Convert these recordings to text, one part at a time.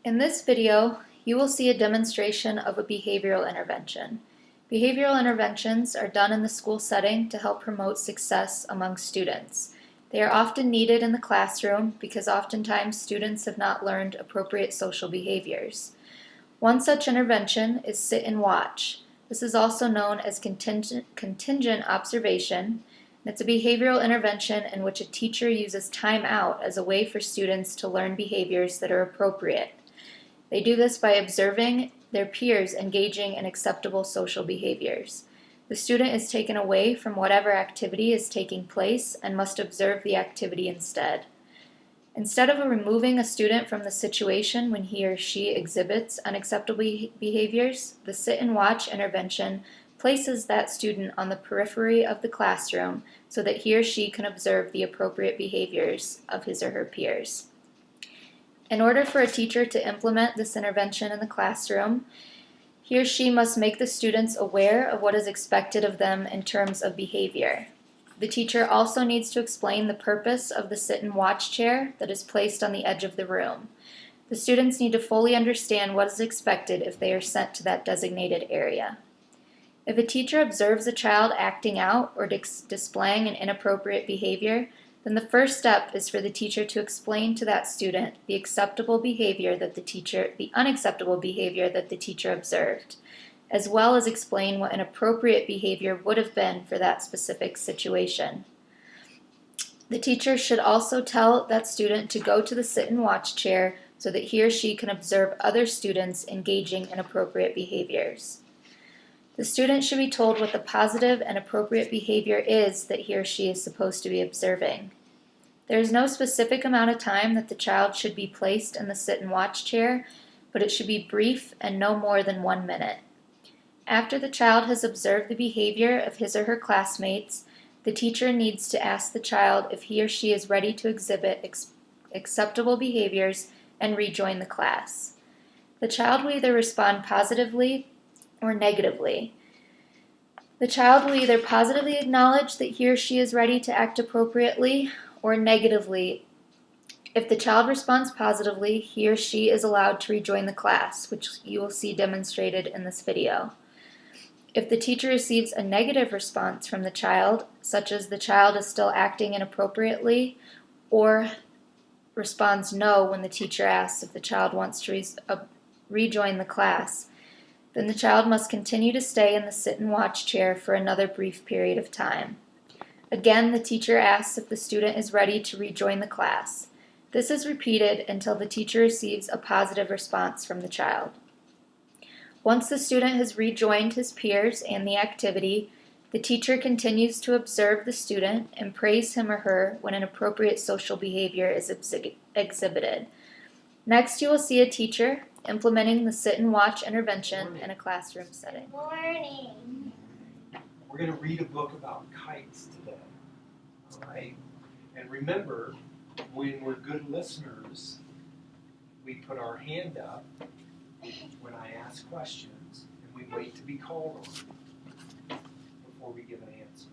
In this video, you will see a demonstration of a behavioral intervention. Behavioral interventions are done in the school setting to help promote success among students. They are often needed in the classroom because oftentimes students have not learned appropriate social behaviors. One such intervention is sit and watch. This is also known as contingent observation. It's a behavioral intervention in which a teacher uses time out as a way for students to learn behaviors that are appropriate. They do this by observing their peers engaging in acceptable social behaviors. The student is taken away from whatever activity is taking place and must observe the activity instead. Instead of removing a student from the situation when he or she exhibits unacceptable behaviors, the sit and watch intervention places that student on the periphery of the classroom so that he or she can observe the appropriate behaviors of his or her peers. In order for a teacher to implement this intervention in the classroom, he or she must make the students aware of what is expected of them in terms of behavior. The teacher also needs to explain the purpose of the sit and watch chair that is placed on the edge of the room. The students need to fully understand what is expected if they are sent to that designated area. If a teacher observes a child acting out or displaying an inappropriate behavior, then the first step is for the teacher to explain to that student the unacceptable behavior that the teacher observed, as well as explain what an appropriate behavior would have been for that specific situation. The teacher should also tell that student to go to the sit and watch chair so that he or she can observe other students engaging in appropriate behaviors. The student should be told what the positive and appropriate behavior is that he or she is supposed to be observing. There is no specific amount of time that the child should be placed in the sit and watch chair, but it should be brief and no more than 1 minute. After the child has observed the behavior of his or her classmates, the teacher needs to ask the child if he or she is ready to exhibit acceptable behaviors and rejoin the class. The child will either respond positively or negatively. The child will either positively acknowledge that he or she is ready to act appropriately or negatively. If the child responds positively, he or she is allowed to rejoin the class, which you will see demonstrated in this video. If the teacher receives a negative response from the child, such as the child is still acting inappropriately, or responds no when the teacher asks if the child wants to rejoin the class, then the child must continue to stay in the sit and watch chair for another brief period of time. Again, the teacher asks if the student is ready to rejoin the class. This is repeated until the teacher receives a positive response from the child. Once the student has rejoined his peers and the activity, the teacher continues to observe the student and praise him or her when an appropriate social behavior is exhibited. Next, you will see a teacher implementing the sit and watch intervention in a classroom setting. Good morning. We're going to read a book about kites today. All right? And remember, when we're good listeners, we put our hand up when I ask questions, and we wait to be called on before we give an answer.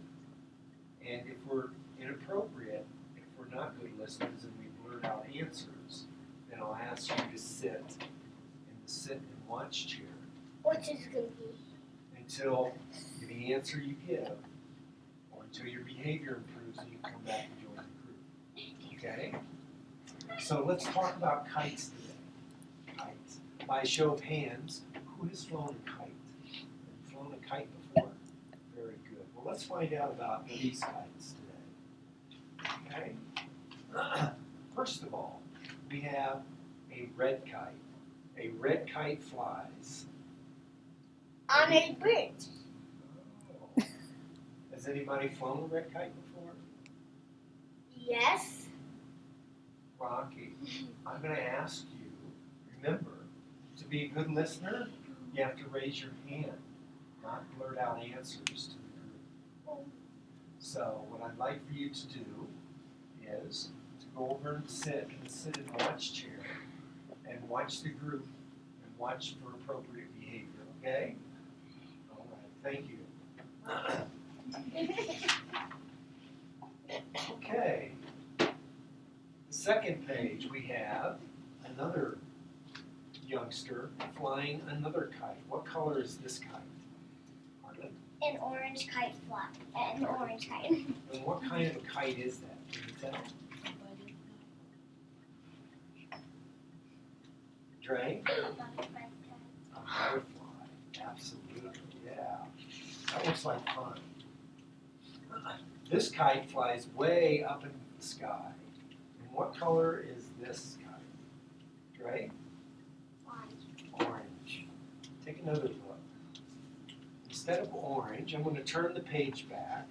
And if we're inappropriate, if we're not good listeners and we blurt out answers, then I'll ask you to sit in the sit and watch chair. What is going to be? Until the answer you give, or until your behavior improves and you come back and join the group. Okay? So let's talk about kites today. Kites. By a show of hands, who has flown a kite? Have you flown a kite before? Very good. Well, let's find out about these kites today. Okay? First of all, we have a red kite. A red kite flies. On a bridge. Oh. Has anybody flown a red kite before? Yes. Rocky, I'm going to ask you, remember, to be a good listener, you have to raise your hand, not blurt out answers to the group. So what I'd like for you to do is to go over and sit in the sit and watch chair and watch the group and watch for appropriate behavior, okay? All right, thank you. Okay. The second page we have another youngster flying another kite. What color is this kite? Harlan? An orange kite fly. An orange kite. And what kind of a kite is that? Can you tell? Dre? A butterfly. Absolutely, yeah. That looks like fun. This kite flies way up into the sky. And what color is this kite? Dre? Orange. Take another look. Instead of orange, I'm going to turn the page back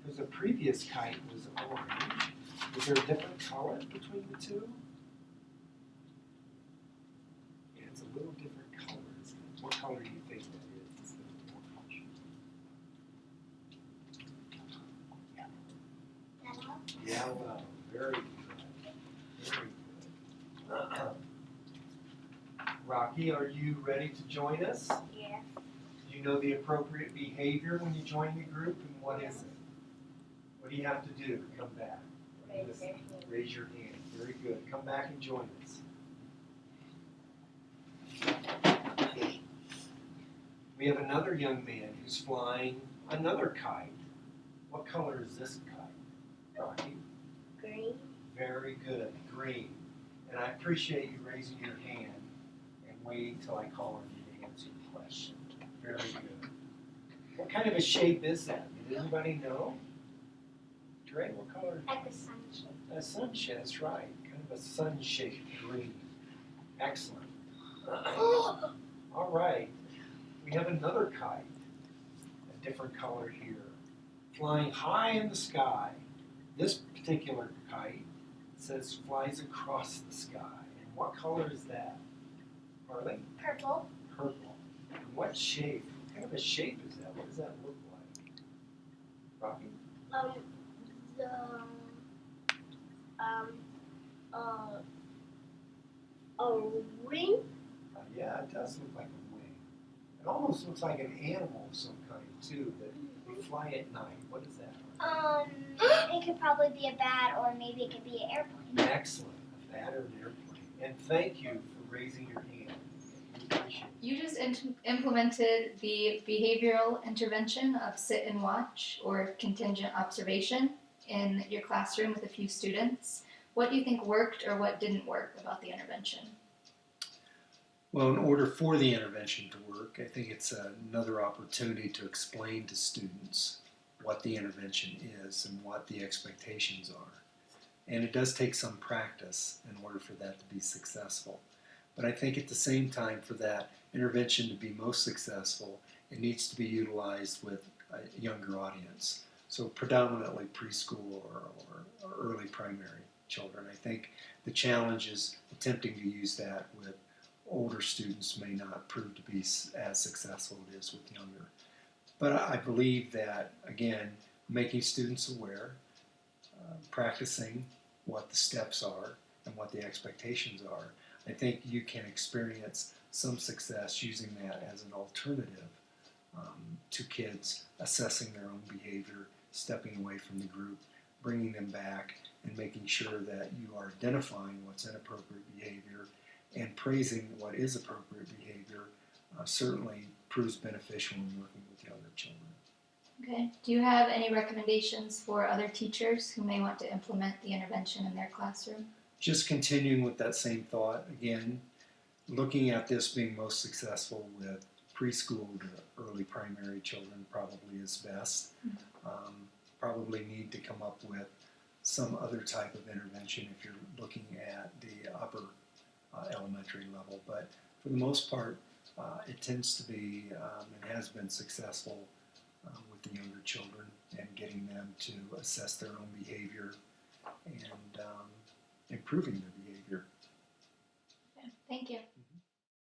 because the previous kite was orange. Is there a different color between the two? Yeah, it's a little different color, isn't it? What color do you think that is instead of orange? Yellow. Very good. Very good. Rocky, are you ready to join us? Yeah. Do you know the appropriate behavior when you join the group, and what is it? What do you have to do to come back? Raise your hand. Very good. Come back and join us. We have another young man who's flying another kite. What color is this kite, Rocky? Green. Very good. Green. And I appreciate you raising your hand and waiting till I call on you to answer the question. Very good. What kind of a shape is that? Did anybody know? Dre, what color? Like a sun shape. A sun shape, that's right. Kind of a sun-shaped green. Excellent. All right. We have another kite, a different color here, flying high in the sky. This particular kite says flies across the sky. And what color is that? Harley? Purple. Purple. And what shape? What kind of a shape is that? What does that look like? Rocky? The a ring. Yeah, it does look like a wing. It almost looks like an animal of some kind too, that they fly at night. What is that? It could probably be a bat, or maybe it could be an airplane. Excellent. A bat or an airplane. And thank you for raising your hand. We appreciate it. You just implemented the behavioral intervention of sit and watch or contingent observation in your classroom with a few students. What do you think worked or what didn't work about the intervention? Well, in order for the intervention to work, I think it's another opportunity to explain to students what the intervention is and what the expectations are. And it does take some practice in order for that to be successful. But I think at the same time, for that intervention to be most successful, it needs to be utilized with a younger audience. So predominantly preschool or early primary children. I think the challenge is attempting to use that with older students may not prove to be as successful as it is with younger. But I believe that, again, making students aware, practicing what the steps are and what the expectations are, I think you can experience some success using that as an alternative to kids assessing their own behavior, stepping away from the group, bringing them back, and making sure that you are identifying what's inappropriate behavior and praising what is appropriate behavior certainly proves beneficial in working with younger children. Okay. Do you have any recommendations for other teachers who may want to implement the intervention in their classroom? Just continuing with that same thought, again, looking at this being most successful with preschool to early primary children probably is best. Probably need to come up with some other type of intervention if you're looking at the upper elementary level. But for the most part, it tends to be and has been successful with the younger children and getting them to assess their own behavior and improving their behavior. Okay. Thank you.